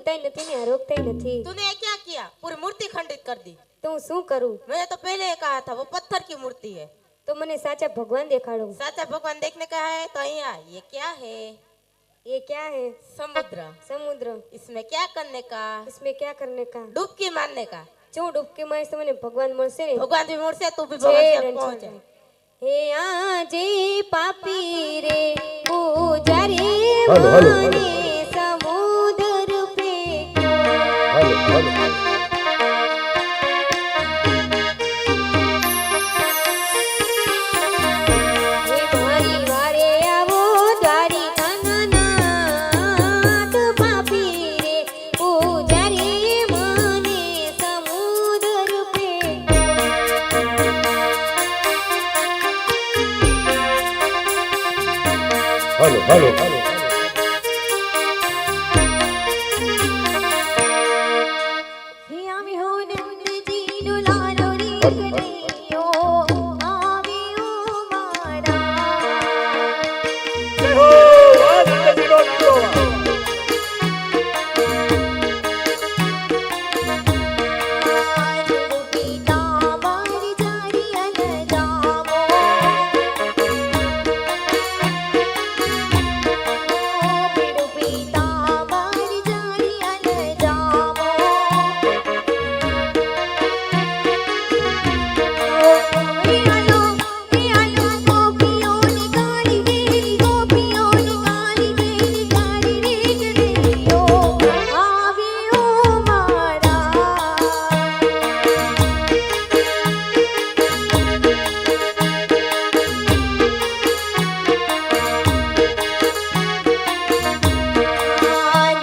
રોકताई नहीं ने रोकताई नहीं। तूने क्या किया? पूरी मूर्ति खंडित कर दी। तो हूँ शू करूँ? मैंने तो पहले ही कहा था वो पत्थर की मूर्ति है। तो मैंने साचा भगवान दिखाड़ो। साचा भगवान देखने का है तो यहाँ ये क्या है? ये क्या है? समुद्र। समुद्र। इसमें क्या करने का? इसमें क्या करने का? डुबकी मारने का। क्यों डुबकी मारे से मैंने भगवान मरसे रे? भगवान भी मुड़से तू भी भगवान से पहुंच जाए। हे आजे पापी रे पूजारी हेलो, हेलो, हेलो। माने समुद्र पे हेलो हेलो हे मारी वारे आवो द्वारिकाना नाथ पापी रे पूजारी माने समुद्र पे हेलो हेलो हेलो हे आमी हो नंदजीनु लालो रे कन्हैयो आमी ओ मारा पिता मारी जारी अलजामो बिडु पिता मारी जारी अलजामो हे आलो गोपियों ने गाड़ी मेरी गोपियों ने गाड़ी रे कन्हैयो आवे ओ मारा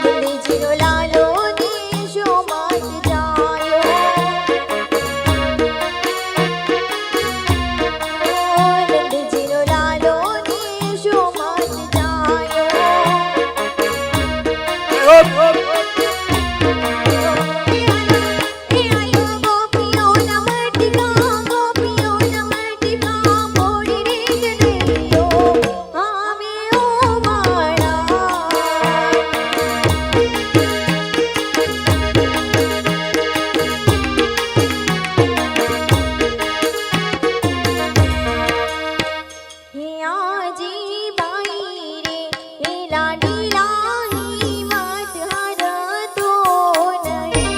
नंदजीनो लालो देशो मात जायो नंदजीनो लालो देशो मात जायो हे आयो गोपियों ना मटका मोड़ी रे कन्हैयो आवे ओ मारा हे आजी बाई रे हे लाडी लाही मात हर तो नहीं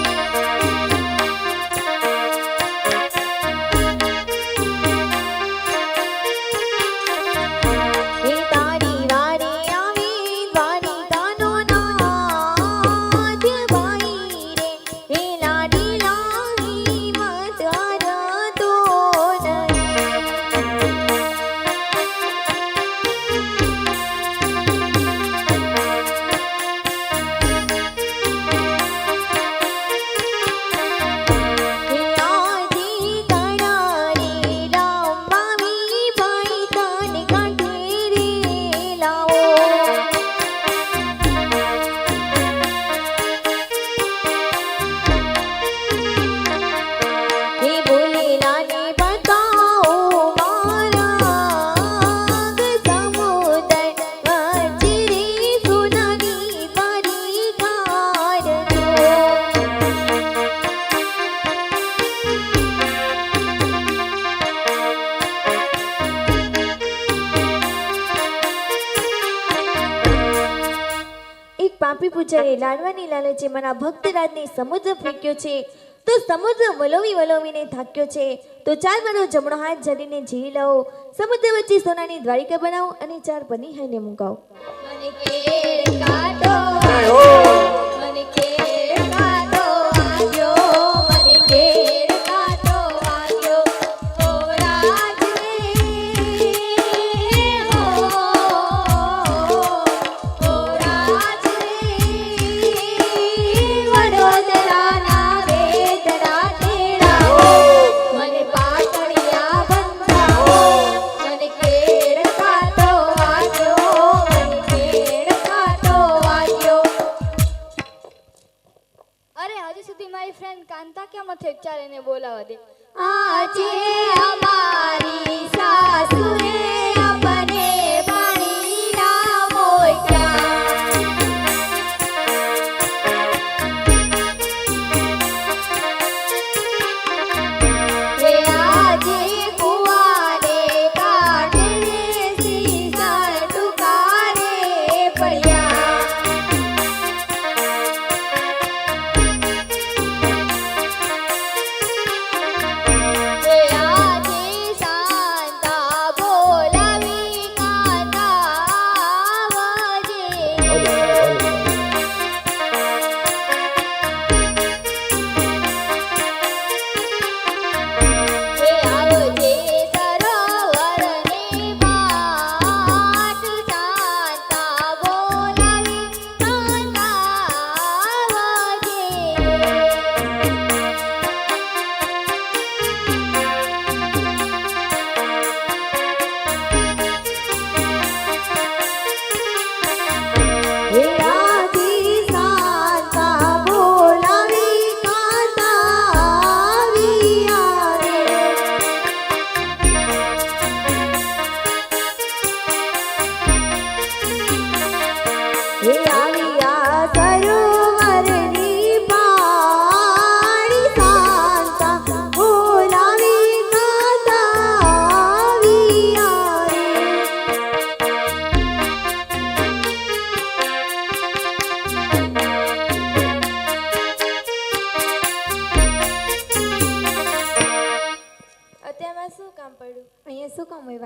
हे तारी वारे आवे द्वारिकानो नाथ बाई रे हे लाडी लाही मात हर तो नहीं हे आजी कणारी लांबावी बाई ताने काठी रे लावो हे भोलेनाने बताओ मार्ग समुद्र वज्रे सुनागी परिकार दो એક પાપી પૂજારીએ લાડવાની લાલચે મના ભક્તરાજને સમુદ્ર ફેંક્યો છે તો સમુદ્ર વલોવીને થાક્યો છે તો ચાલ મારો જમણો હાથ જડીને ઝીલી લાવો સમુદ્ર વચ્ચે સોનાની દ્વારિકા બનાવો અને 4 પની હાઈને મુકાવો મને કેડ કાઢો મને કેડ કાઢો આજો મને કેડ કાઢો આજો ઓ રાજ રે ઓ રાજ રે વડોદરાના વેદરા તેડાવો મને પાટણિયા બંધાવો મને કેડ કાઢો આજો મને કેડ કાઢો આજો અરે હજી સુધી મારી ફ્રેન્ડ કાંતા ક્યાં મથે ચાલ એને બોલાવા દે આજે અમારી સાસુએ અમને પાણીના મોટા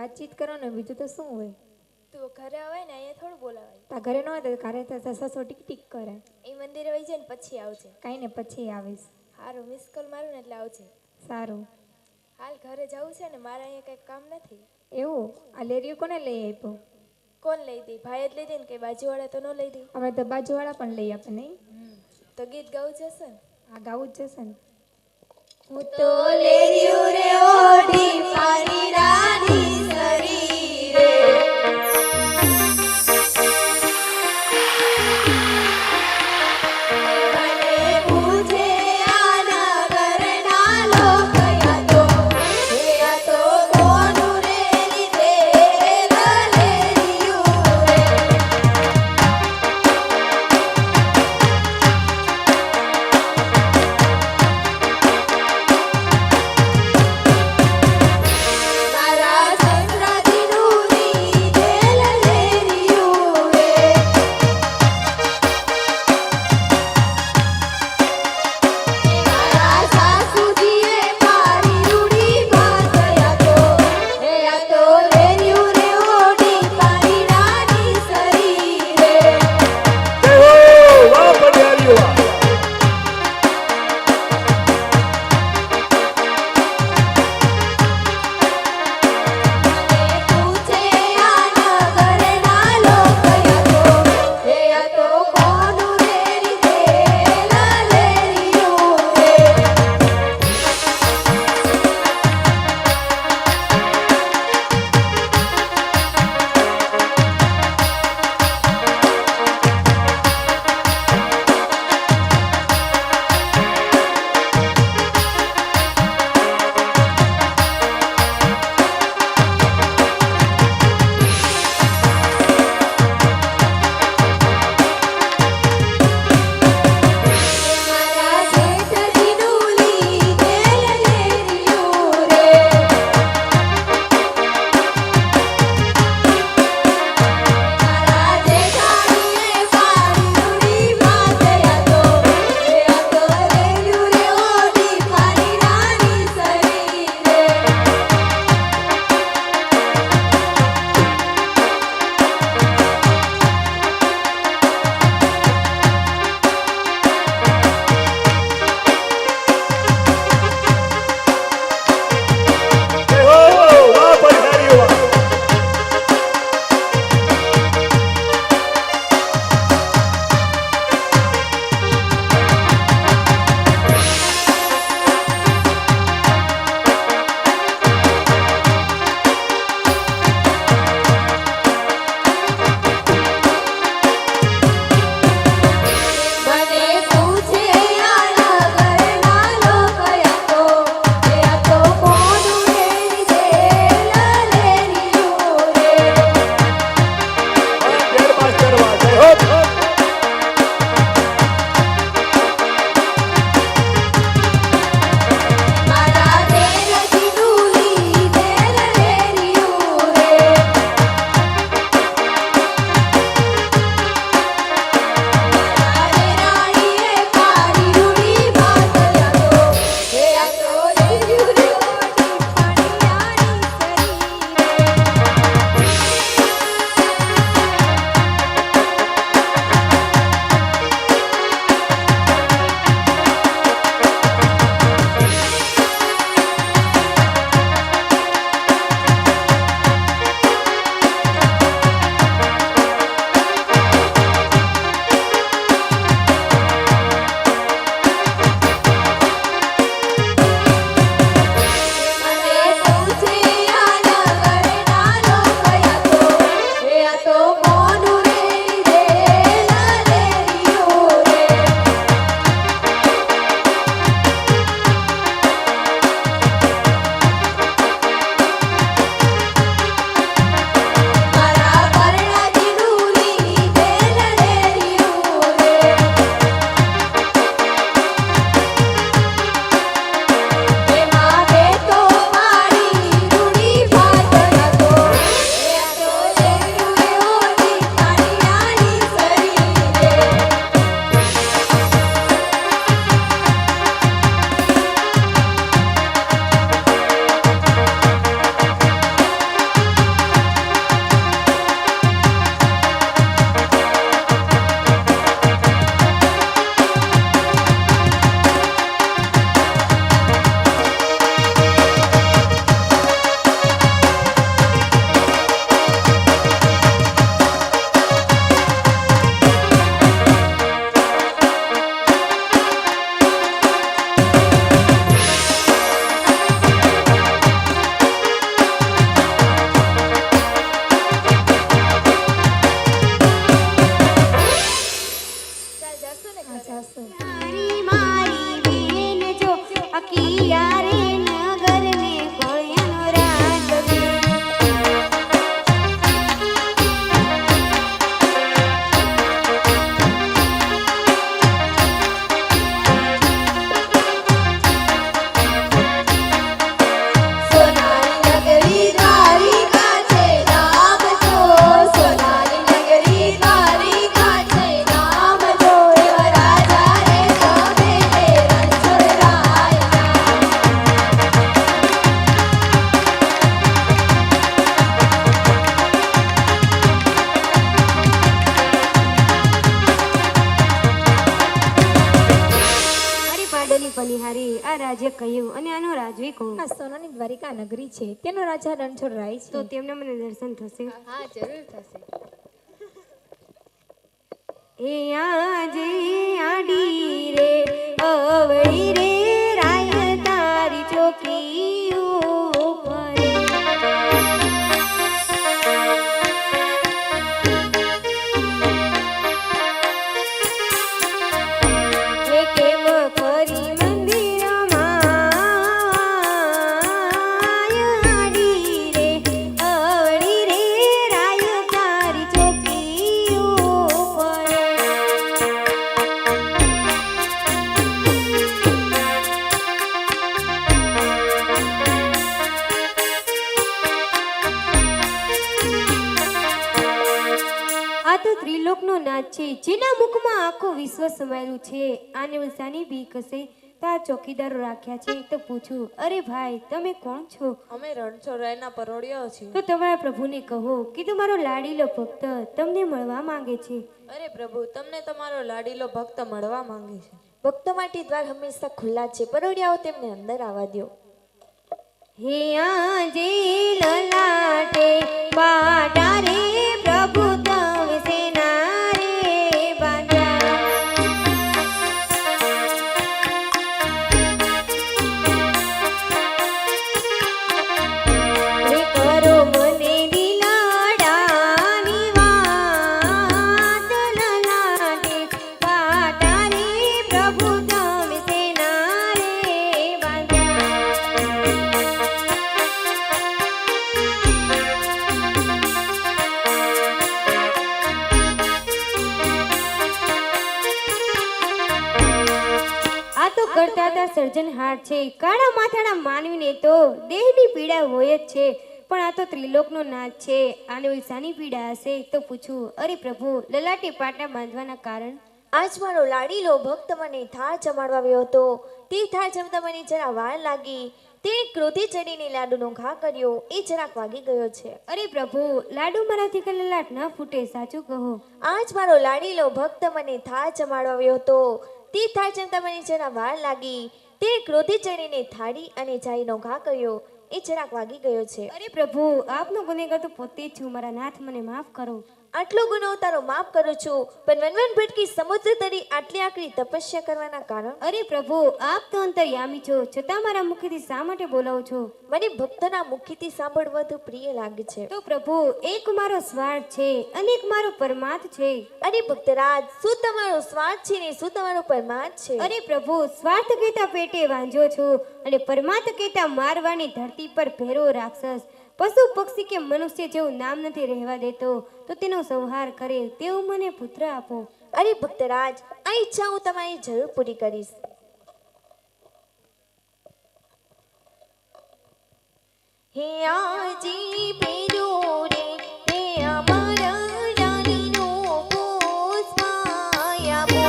વાતચીત કરો ને, બીજું તો શું હોય. તું ઘરે આવે ને અહીંયા થોડું બોલાવાય. તા ઘરે ન હોય તો ઘરે તો સસો ટીક ટીક કરે. એ મંદિરે વહી જાય ને પછી આવજે. કાંઈ ને પછી આવીશ. સારું, મિસ કોલ મારું ને એટલે આવજે. સારું. હાલ ઘરે જવું છે ને, મારે અહીંયા કંઈક કામ નથી. એવું? આ લેરિયો કોને લઈ આપ્યો? કોણ લઈ દે? ભાઈ જ લઈ દે ને, કે બાજુવાળા તો ન લઈ દે. અમે તો બાજુવાળા પણ લઈ આપે નહીં. તો ગીત ગાવું જશે ને? આ ગાવું જ જશે ને. હું તો લેરિયું રે ઓઢી પાણી રાની સરી રે મને પૂછે આ નગરના લોક યા તો કોનું રે લીધે લેરિયું રે મારા જાશું. મારી બેન જો અકિયા રે નગરને કોયનો રાજવી. સોનારી નગરી દ્વારિકા છે નામ જો. સોનારી નગરી દ્વારિકા છે નામ જો. એવા રાજા રે તમે તે રણછોડરાયના. મારી પાડોની પનિહારી આ રાજ્ય કહ્યું અને આનો રાજવી કોણ? આ સોનાની દ્વારિકા નગરી છે, તેનો રાજા રણછોડ રાય તો છે. તેમને મને દર્શન થશે? હા જરૂર થશે. એ આજે આડી રે અવળી રે રાય તારી ચોકી ઉપર. હે કેમ ફરી મંદિરમાં આડી રે અવળી રે રાય તારી ચોકી ઉપર. આ તો ત્રિલોકનો નાચ છે, જેના મુખમાં આખું વિશ્વ સમાયેલું છે. આને ઉલસાની બીક હશે તો આ ચોકીદારો રાખ્યા છે. તો પૂછું, અરે ભાઈ તમે કોણ છો? અમે રણછોડરાયના પરોળિયાઓ છીએ. તો તમારા પ્રભુને કહો કે તમારો લાડીલો ભક્ત તમને મળવા માંગે છે. અરે પ્રભુ, તમને તમારો લાડીલો ભક્ત મળવા માંગે છે. ભક્તો માટે દ્વાર હંમેશા ખુલ્લા છે, પરોડિયાઓ તેમને અંદર આવવા દ્યો. હે આજે લલાટે બાટા રે પ્રભુ તવ સેના રે બાંધ્યા. હે કરો મને દિલાડાની વાત લલાટે બાટા રે પ્રભુ તવ સેના રે બાંધ્યા. આ તો કરતાતા સર્જનહાર છે. કાળા માથાના માનવીને તો દેહની પીડા હોય જ છે, પણ આ તો ત્રિલોકનો નાચ છે. આને ઉલસાની પીડા હશે તો પૂછું, અરે પ્રભુ લલાટે પાટા બાંધવાના કારણ? આજ મારો લાડીલો ભક્ત મને થાળ જમાડવા આવ્યો હતો. તે થાળ જમતા મને જરા વાર લાગી. તેણે ક્રોધે ચડીને લાડુનો ઘા કર્યો, એ જરાક વાગી ગયો છે. અરે પ્રભુ, લાડુ મારાથી કે લલાટ ન ફૂટે, સાચું કહો. આજ મારો લાડીલો ભક્ત મને થાળ જમાડવા આવ્યો હતો. તે થાળ જમતા મને જરા વાર લાગી. તેણે ક્રોધે ચડીને થાળી અને જાઈનો ઘા કર્યો, એ જરાક વાગી ગયો છે. અરે પ્રભુ, આપનો ગુનેગાર તો પોતે જ છું. મારા નાથ મને માફ કરો. આટલો ગુનો તારો માફ કરું છું, પણ વનવન ભટકી સમુદ્ર તરી આટલી આકરી તપસ્યા કરવાના કારણ? અરે પ્રભુ, આપ તો અંતર્યામી છો, છતાં મારા મુખેથી શા માટે બોલાવો છો? મને ભક્તના મુખથી સાંભળવું વધુ પ્રિય લાગે છે. તો પ્રભુ, એક મારો સ્વાર્થ છે અને એક મારો પરમાર્થ છે. અરે ભક્તરાજ, શું તમારો સ્વાર્થ છે ને શું તમારો પરમાર્થ છે? અરે પ્રભુ, સ્વાર્થ કહેતા પેટે વાંજો છું અને પરમાર્થ કહેતા મારવાની ધરતી પર ભેરો રાક્ષસ પશુ પક્ષી કે મનુષ્ય જેવું નામ નથી રહેવા દેતો, તો તેનો સંહાર કરે તેવું મને પુત્ર આપો. અરે ભક્તરાજ, આ ઈચ્છા હું તમારી જરૂર પૂરી કરીશ. હે આજી પેરો રે તે અમારા રાણીનો પોષવાયા બો.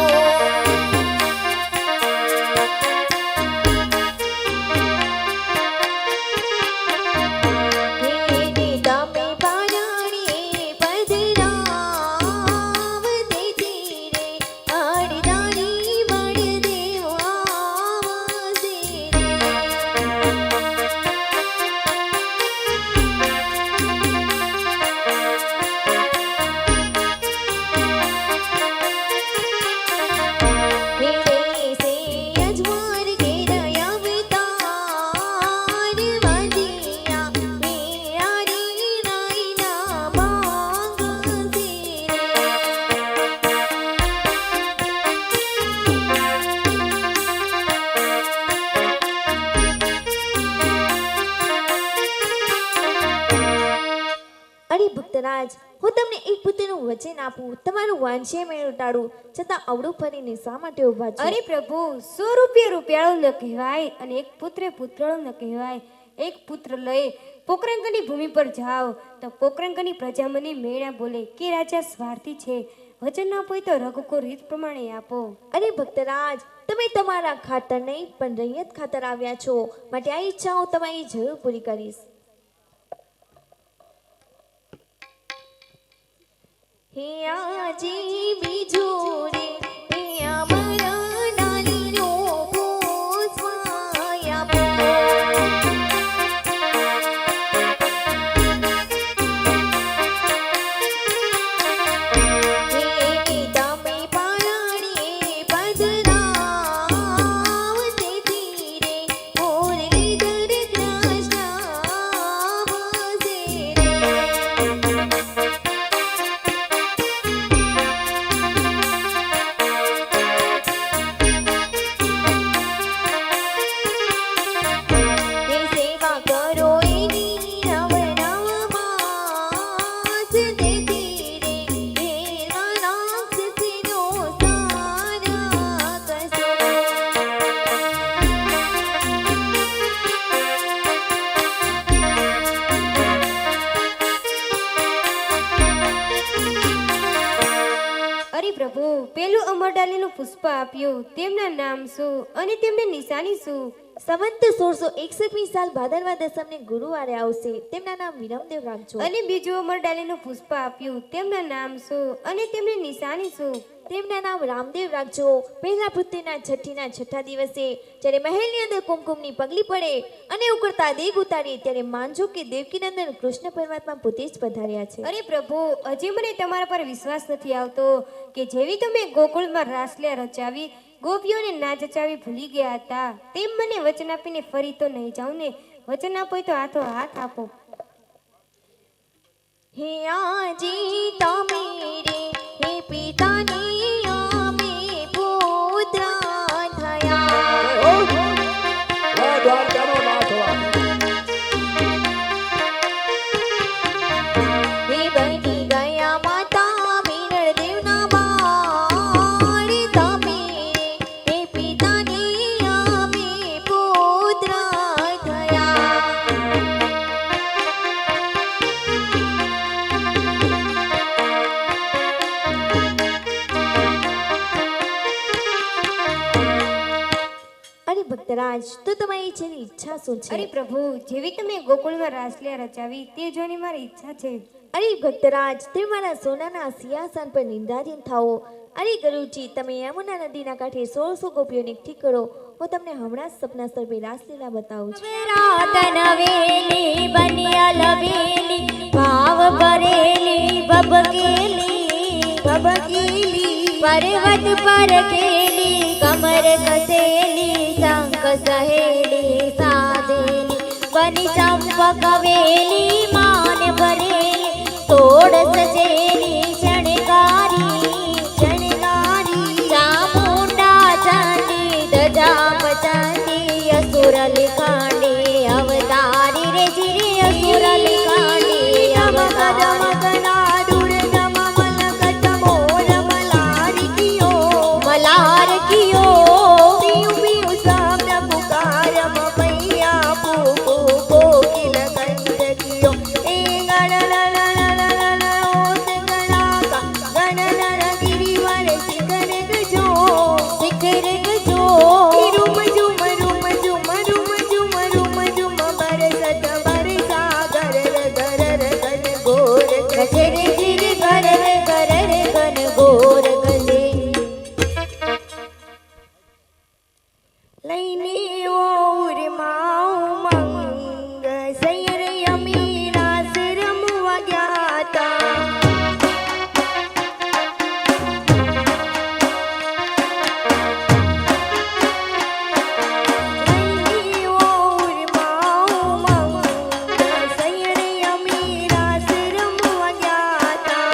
ભક્તરાજ, હું તમને એક પુત્રનું વચન આપું, તમારું વાંચ્ય મેળ ટાળું, છતાં અવળું ફરીને શા માટે ઊભા છો? અરે પ્રભુ, 100 રૂપિયા રૂપિયાળો ન કહેવાય અને એક પુત્ર પુત્રળો ન કહેવાય. એક પુત્ર લઈ પોકરણગઢની ભૂમિ પર જાઓ તો પોકરણગઢની પ્રજા મને મેળા બોલે કે રાજા સ્વાર્થી છે. વચન ન આપો તો રઘુકો રીત પ્રમાણે આપો. અરે ભક્તરાજ, તમે તમારા ખાતર નહીં પણ રૈયત ખાતર આવ્યા છો, માટે આ ઈચ્છા હું તમારી જરૂર પૂરી કરીશ. હે આજી બીજું રે, હે અમારા ડાલીનો પુષ્પાયા પો. હે તમે પારણીએ પધરાવતે ધીરે, મુરલીધર કૃષ્ણ વસે રે. હે સેવા કરો એની નવનવમાસ દેતી રે, હે રાક્ષસીનો સારા કસો. અરે પ્રભુ, પેલું અમરડાલીનું પુષ્પ આપ્યું, તેમના નામ શું અને તેમની નિશાની શું? સંવંત 1661મી સાલ ભાદરવા દસમને ગુરુવારે આવશે, તેમના નામ વિરમદેવ રાખજો. અને બીજું અમરડાલીનું પુષ્પ આપ્યું, તેમના નામ શું અને તેમની નિશાની શું? તેમના નામ રામદેવ રાખજો. પહેલા પુત્રના છઠ્ઠા દિવસે જ્યારે મહેલની અંદર કુમકુમની પગલી પડે અને ઉકળતા દેગ ઉતારે, ત્યારે માનજો કે દેવકીનંદન કૃષ્ણ પરમાત્મા પોતે જ પધાર્યા છે. અરે પ્રભુ, હજી મને તમારા પર વિશ્વાસ નથી આવતો કે જેવી તમે ગોકુળમાં રાસલીલા રચાવી, ગોપીઓને ના જચાવી ભૂલી ગયા હતા, તેમ મને વચન આપીને ફરી તો નહીં જાઉં ને? વચન આપો તો હાથો હાથ આપો. હે આજી તમે રે, હે પિતાની અમે પુત્ર થયા. દ્વારકાનો નાથ વા. હે બની ગયા માતા વિરણદેવના બાળ, તમે રે, હે પિતાની અમે પુત્ર થયા. અરે ભક્તરાજ, તો તમારી છેલ્લી ઈચ્છા શું છે? અરે પ્રભુ, જેવી તમે ગોકુળમાં રાસલીલા રચાવી તે જોવાની મારી ઈચ્છા છે. અરે ભક્તરાજ, તે મારા સોનાના સિંહાસન પર નિંદાધીન થાઓ. અરે ગુરુજી, તમે યમુના નદીના કાંઠે 1600 ગોપીઓને એકઠી કરો. હું તમને હમણાં જ સપના સ્વરૂપે રાસલીલા બતાવું છું. રાતન વેલી બનિયા લવેલી, ભાવ ભરેલી ભબકેલી પર્વત પર કેલી, કમર કસેલી શંખ સહેલી સાધેલી, બની ચંપક વેલી માન ભરેલી, તોડ સજેલી શણગારી ચામુંડા ચાંદી ધજા પચાંદી, અસુર લિખાંડી અવતારી રે જીરી, અસુર લિખાંડી અવતારી. મલાર કિયો શિખર ગજો રૂમ ઝુમ ગજર જીર ગરર ગરર ગન ગોર ગજે. લઈને ઓર માઉ મંગ સૈર યમી રાસ રમવા ગયા તા. લઈને ઓર માઉ મંગ સૈર યમી રાસ રમવા ગયા તા.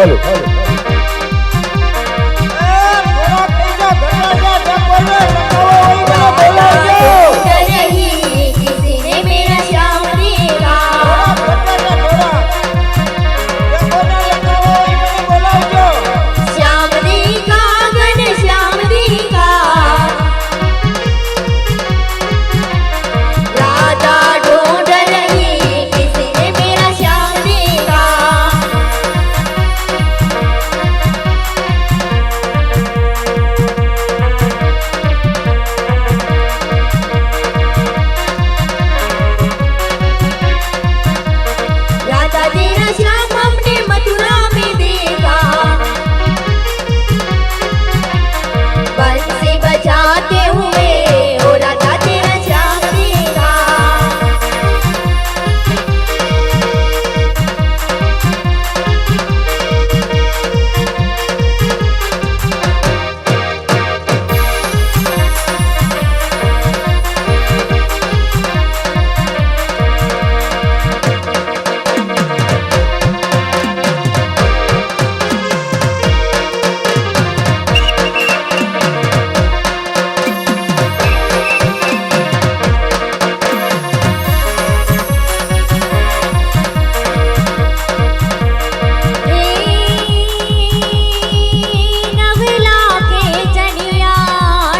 હાલો नहीं किसी ने मेरा श्याम देखा श्याम देखा घन श्याम देखा राधा ढूंढ रही किसी ने मेरा श्याम देखा राधा तेरा श्याम हमने मथुरा में देखा बंसी बजाते हुए ओ राधा तेरा श्याम देखा नवला के चढ़िया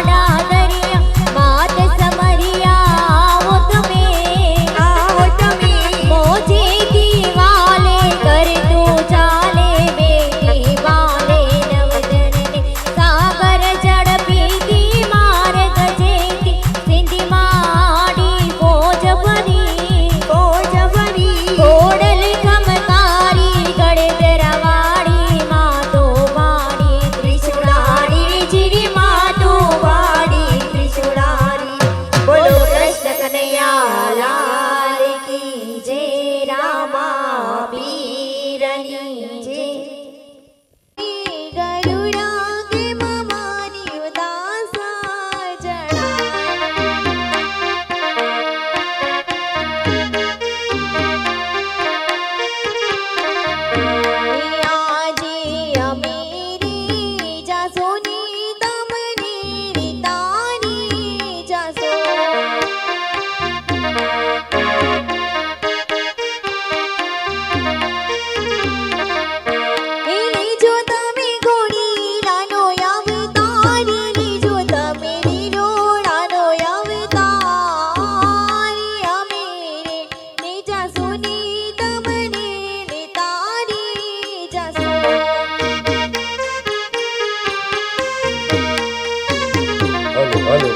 डादरिया मात समरिया वो तुम्हें मोजे दीवाले कर तू चाले बेटी वाले नवजन सागर झड़पी की मार गजेती सिंधी माड़ी फौज भरी घोड़ल खमकारी गड़े तेरा वाड़ी माँ तो बाड़ी त्रिशूलाड़ी जिरी माँ तो बाड़ी त्रिशूलाड़ी बोलो कृष्ण कन्हैया लाल की जय रामा पीरनी जय ગરુડા કે મમાની ઉદાસા જણા આજે અમેરી જાસોની તમની રીતાની જાસો લીજો તમે ઘોડીલાનો અવતારી લીજો તમે લીલોડાનો અવતારી અમેરે ને જાસોની તમને લીતારી જાસો હાલો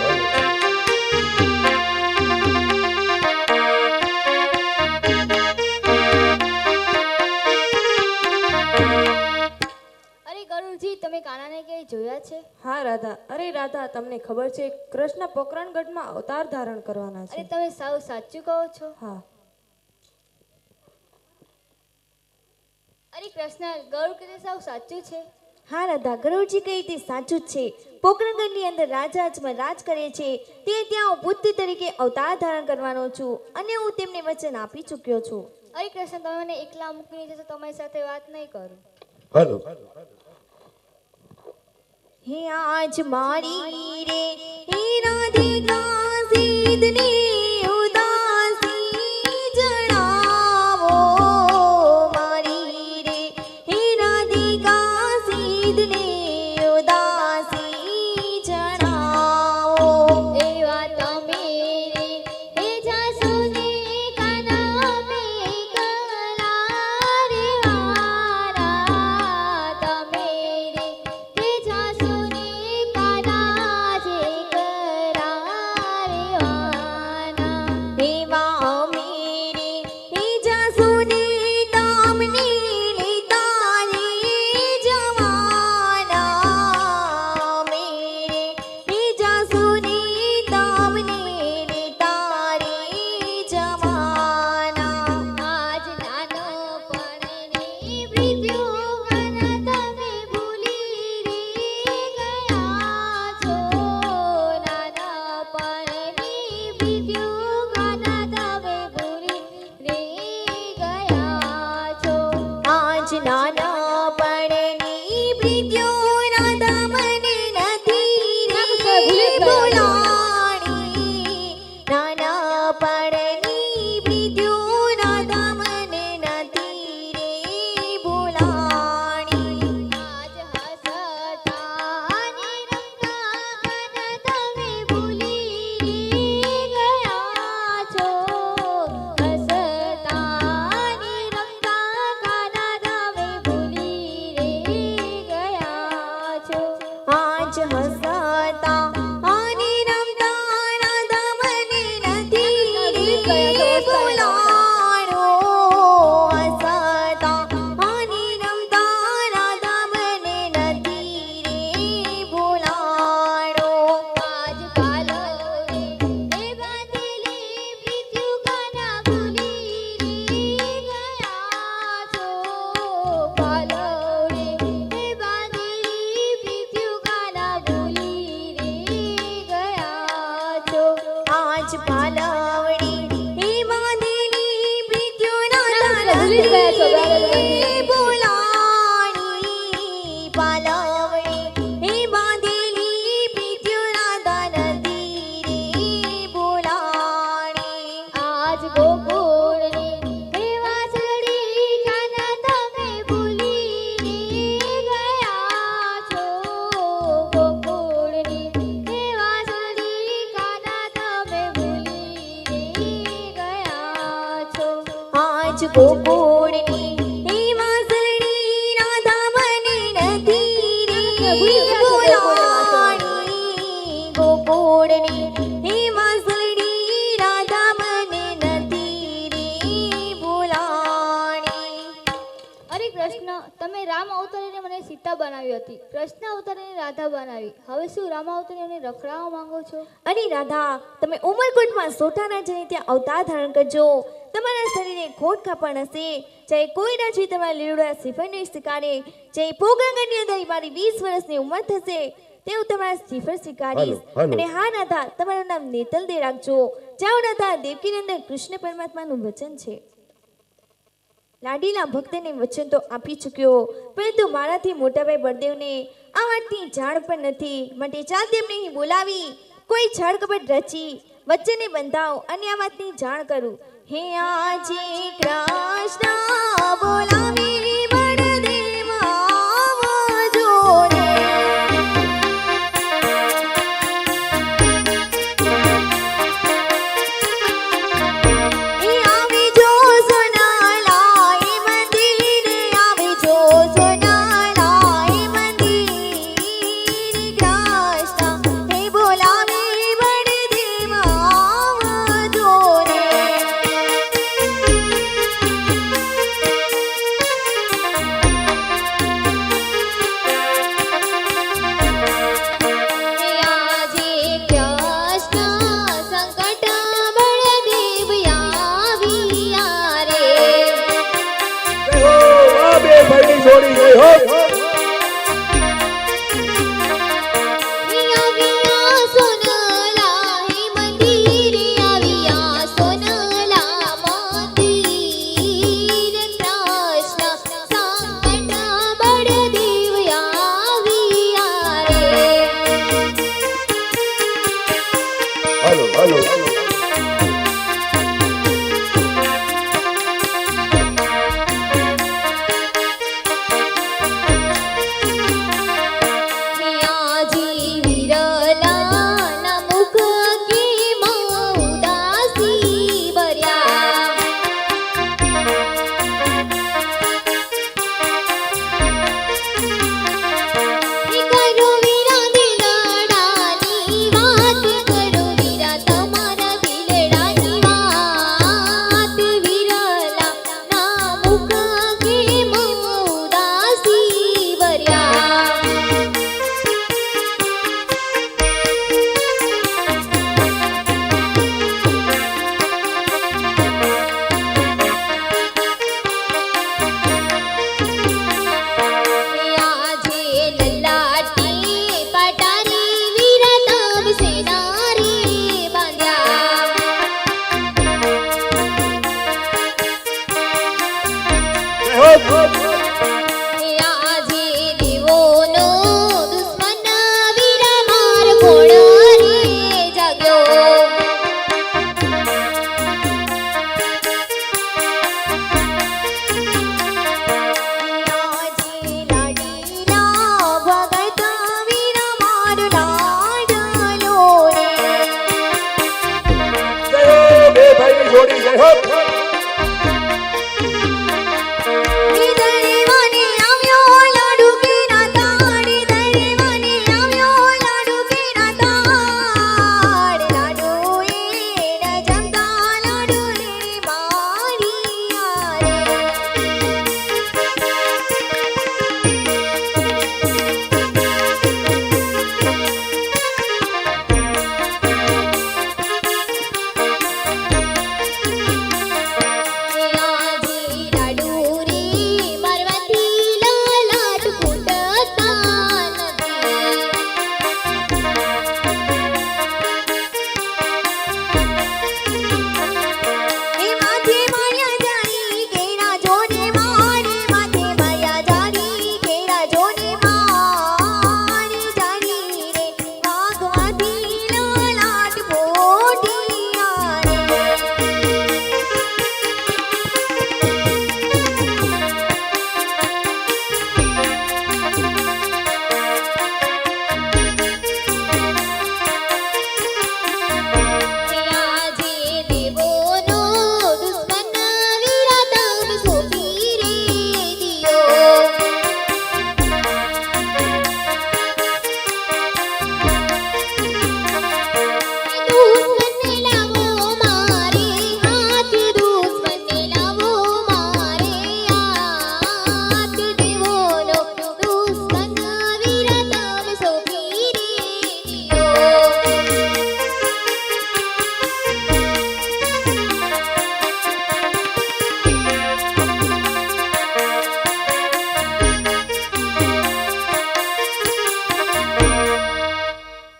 અરે ગરુડજી તમે કાનાને ક્યાંય જોયા છે હા રાધા, અરે રાધા, તમને ખબર છે કૃષ્ણ પોકરણગઢમાં અવતાર ધારણ કરવાના અરે છે. તમે સાવ સાચું કહો છો હા, અરે કૃષ્ણ ગરુડ કે સાવ સાચું છે હા રાધા, ગરુડજી કહે તે સાચું જ છે. પોકરણગઢની અંદર રાજા અજમલ રાજ કરે છે તે ત્યાં હું પુત્ર તરીકે અવતાર ધારણ કરવાનો છું અને હું તેમને વચન આપી ચૂક્યો છું. અરે કૃષ્ણ તમે મને એકલા મૂકીને જશો તમારી સાથે વાત નહીં કરું હાલો હે આજ મારી રે હે રાધિકા સીધની ઉદાસી જણાવો મારી રે હે રાધિકા સીધની ઉદાસી જણાવો એવા તમે હે જાસુને કાના મે કલા રે વારા તમે હે જાસુને કાના જે કરા પ્રીત્યોના દામને નથી રે બોલાણી નાના પાડની પ્રીત્યોના દામને નથી રે બોલાણી આજ હસતા ને રમતા કાના તમે ભૂલી ગયા છો હસતા ને રમતા કાના તમે ભૂલી ગયા છો આજ હસતા અને રમતા રાધા મને નથી રે બોલાણો હસતા અને રમતા રાધા મને નથી રે બોલાણો આજ પાલો રે એ બાંધેલી પ્રીત્યુ કાના ભૂલી ગયા છો પાલો રે એ બાંધેલી પ્રીત્યુ કાના ભૂલી ગયા છો આજ પાલવડી હે બાંધેલી પ્રીત્યોના ભૂલી ગયા છો, રે બોલાણી પાલવડી હે બાંધેલી પ્રીત્યોના દાનથી રે બોલાણી આજ ગોકુળની હે વાસળી કાના તમે ભૂલી ગયા છો ગોકુળની હે વાસળી કાના તમે ભૂલી ગયા છો આજ ગોકુળની હે વાસળી રાધા મને નથી રે બોલાણી ગોકુળની હે વાસળી રાધા મને નથી રે બોલાણી અરે કૃષ્ણ તમે રામ અવતારીને મને સીતા બનાવી હતી કૃષ્ણ અવતારીને રાધા બનાવી હવે શું રામ અવતારીને રખડાવવા માંગો છો અરે રાધા તમે ઉમરકોટમાં સોટાના જઈને ત્યાં અવતાર ધારણ કરજો તમારા શરીરે ખોટ કાપણ હશે ચાહે કોઈ ના જોઈ તમારા લીલોડા શ્રીફળને સ્વીકારે ચાહે પોગંગની અંદર મારી 20 વર્ષની ઉંમર થશે તેવું તમારા શ્રીફળ સ્વીકારીશ હાલો, હાલો. અને હા રાધા તમારું નામ નેતલ દે રાખજો જાઓ રાધા દેવકી અંદર કૃષ્ણ પરમાત્માનું વચન છે લાડીલા ભક્તને વચન તો આપી ચૂક્યો પરંતુ મારાથી મોટાભાઈ બળદેવને આ વાતની જાણ પણ નથી માટે ચાલ તેમને અહીં બોલાવી કોઈ છળ કપટ રચી વચ્ચેને બંધાવ અને આ વાતની જાણ કરું હે આજે કૃષ્ણ બોલાવી બળદેવ આવજો રે એ આવી જો સોનાલા એ મંદિરે આવી જો સોનાલા એ મંદિરે કૃષ્ણ હે બોલાવી બળદેવ આવજો રે આજે કૃષ્ણ સંકટ બળદેવ આવ્યા રે જય હો, આ બે ભાઈની જોડી જય હો. આવ્યા સોનલા હે મંદિરે આવ્યા સોનલા મંદિર કૃષ્ણ સંકટ બળદેવ આવ્યા રે હાલો હાલો દરેવાને આવ્યો લાડુ કેરા તાડ દરેવાને આવ્યો લાડુ કેરા તાડ લાડુ એ જમતા લાડુ રે મારી યારે આજે લાડુ રે મારવાથી લાલાટ ફૂટતા નથી એ માથે માયા જારી કેરા જોને મારે માથે માયા જારી કેરા જોને મારે જારી રે વાઘવાથી લાલાટ ફૂટી યારે આજે દેવોનો દુશ્મન વિરાતમ સોંપી રે દિયો દુશ્મનને લાવો મારે હાથ દુશ્મનને લાવો મારે હાથ દેવોનો દુશ્મન વિરાતમ સોંપી રે દિયો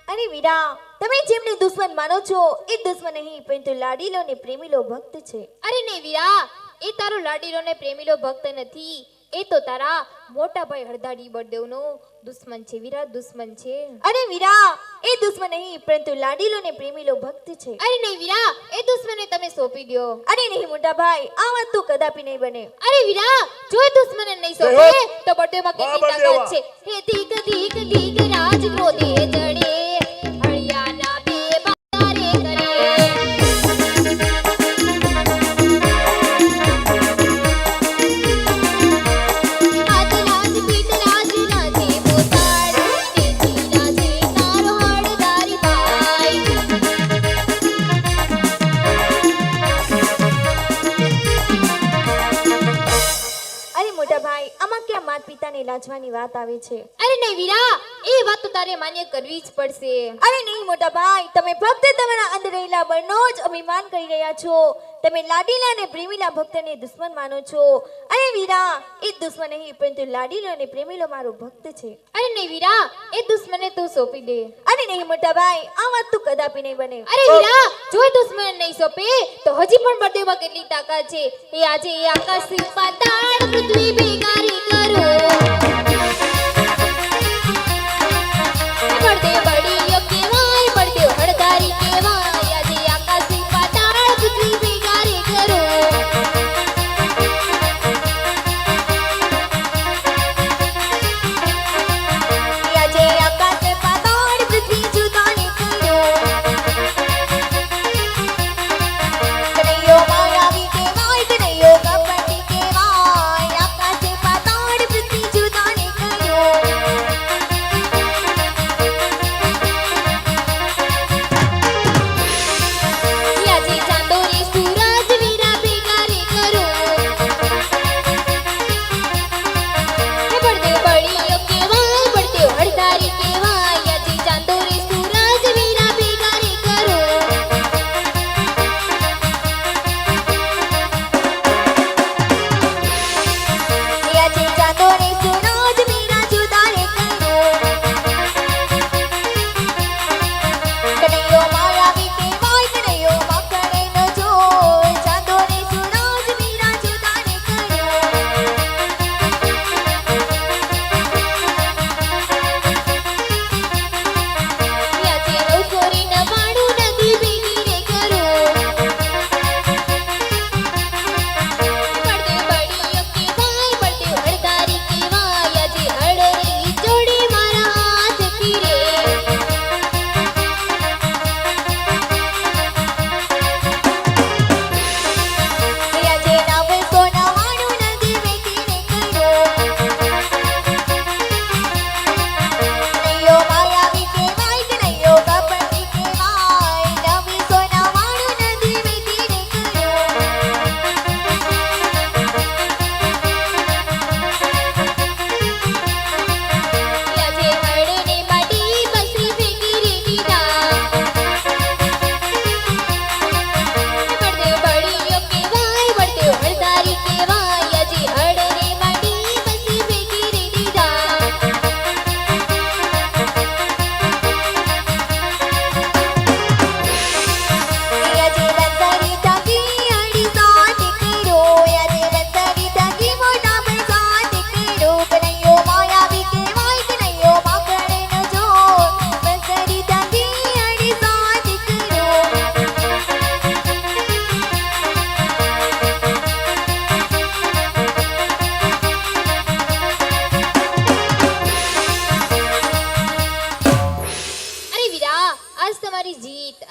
અરે વીરા તમે જેમને દુશ્મન માનો છો એ દુશ્મન નહીં પરંતુ લાડીલો ને પ્રેમીલો ભક્ત છે અરે નહીં વીરા એ તારો લાડીલો ને પ્રેમીલો ભક્ત નથી એ તો તારા મોટા ભાઈ હળદાડી બળદેવનો દુશ્મન છે વીરા દુશ્મન છે અરે વીરા એ દુશ્મન નહીં પરંતુ લાડીલો ને પ્રેમીલો ભક્ત છે અરે નહીં વીરા એ દુશ્મને તમે સોંપી દો અરે નહીં મોટા ભાઈ આ વાત તો કદાપી નહીં બને અરે વીરા જો એ દુશ્મને નહીં સોંપે તો બળદેવમાં કેટલી તાકાત છે હે ધીક ધીક ધીક રાજ ક્રોધે જડે હળિયાના બે બારે કરે આજ લાજ પીત લાજ નાજે પોતાડ તેથી નાજે તારો હળદારી ભાઈ અરે મોટા ભાઈ આમાં ક્યાં માતા પિતાને લાજવાની વાત આવે છે અરે નહીં વીરા એ વાત તો તારે માન્ય કરવી જ પડશે અરે નહીં મોટા ભાઈ તમે ફક્ત તમારા અંદર રહેલા બળનો જ અભિમાન કરી રહ્યા છો તમે લાડીલા અને પ્રેમીલા ભક્તને દુશ્મન માનો છો અરે વીરા એ દુશ્મન નહીં પરંતુ લાડીલો અને પ્રેમીલો મારો ભક્ત છે અરે નહીં વીરા એ દુશ્મને તું સોંપી દે અરે નહીં મોટા ભાઈ આ વાત તો કદાપી નહીં બને અરે વીરા જો એ દુશ્મને નહીં સોંપે તો હજી પણ બળદેવમાં કેટલી તાકાત છે એ આજે એ આકાશથી પાતાળ પૃથ્વી ભેગારી કરો બળદેવ બળીયો કહેવાય બળદેવ હળદારી કહેવાય આજે આકાશથી પાતાળ પૃથ્વી ભેગારી કરો આજે આકાશ પાતાળ પૃથ્વી જુદાને કર્યો કનૈયો માયાવી કહેવાય કનૈયો કપટી કહેવાય આકાશ પાતાળ પૃથ્વી જુદા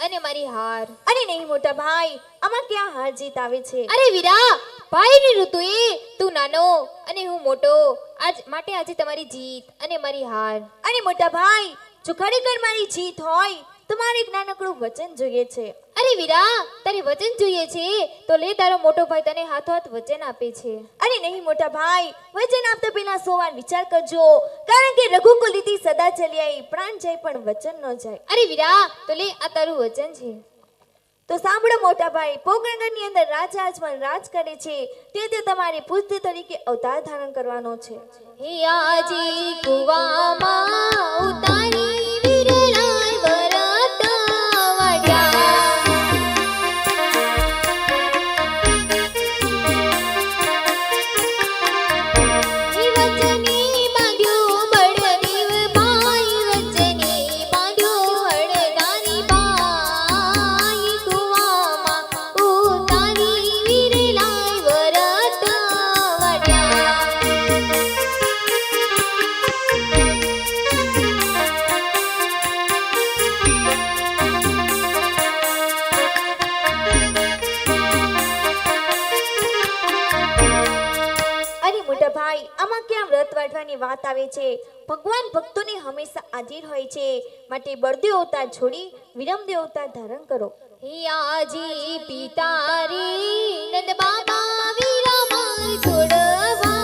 અને મારી હાર. અને નહીં મોટા ભાઈ, આમાં ક્યાં હાર જીત આવે છે? અરે વીરા, ભાઈની ઋતુએ તું નાનો અને હું મોટો, માટે આજે તમારી જીત અને મારી હાર. અને મોટા ભાઈ, જો ખરેખર મારી જીત હોય તો મારે એક નાનકડું વચન જોઈએ છે. અરે વીરા, તારે વચન જોઈએ છે તો લે, તારો મોટો ભાઈ તને હાથોહાથ વચન આપે છે. અને નહીં મોટા ભાઈ, વચન આપતા પહેલા 100 વાર વિચાર કરજો, કારણ કે રઘુકુલથી સદા ચલી આવી, પ્રાણ જાય પણ વચન ન જાય. અરે વીરા, તો લે, આ તારું વચન છે. તો સાંભળો મોટા ભાઈ, પોકરણગઢની અંદર રાજા અજમલ રાજ કરે છે, તે તમારે પુત્ર તરીકે અવતાર ધારણ કરવાનો છે. હે આજે કુવામાં ઉતારી વિરલાય વરત વડ્યા. હે વચને બાંધ્યો બળદેવ ભાઈ, વચને બાંધ્યો હળદાની બાઈ, કુવામાં ઉતારી વિરલાય વરત વડ્યા. અરે મોટા ભાઈ, આમાં ક્યાં વ્રત વાટવાની વાત આવે છે? ભગવાન ભક્તોને હંમેશા આધીન હોય છે, માટે બળદેવ અવતાર છોડી વિરમદેવ અવતાર ધારણ કરો. હિયાજી પિતા રે નંદ બાબા વીરા માર છોડવા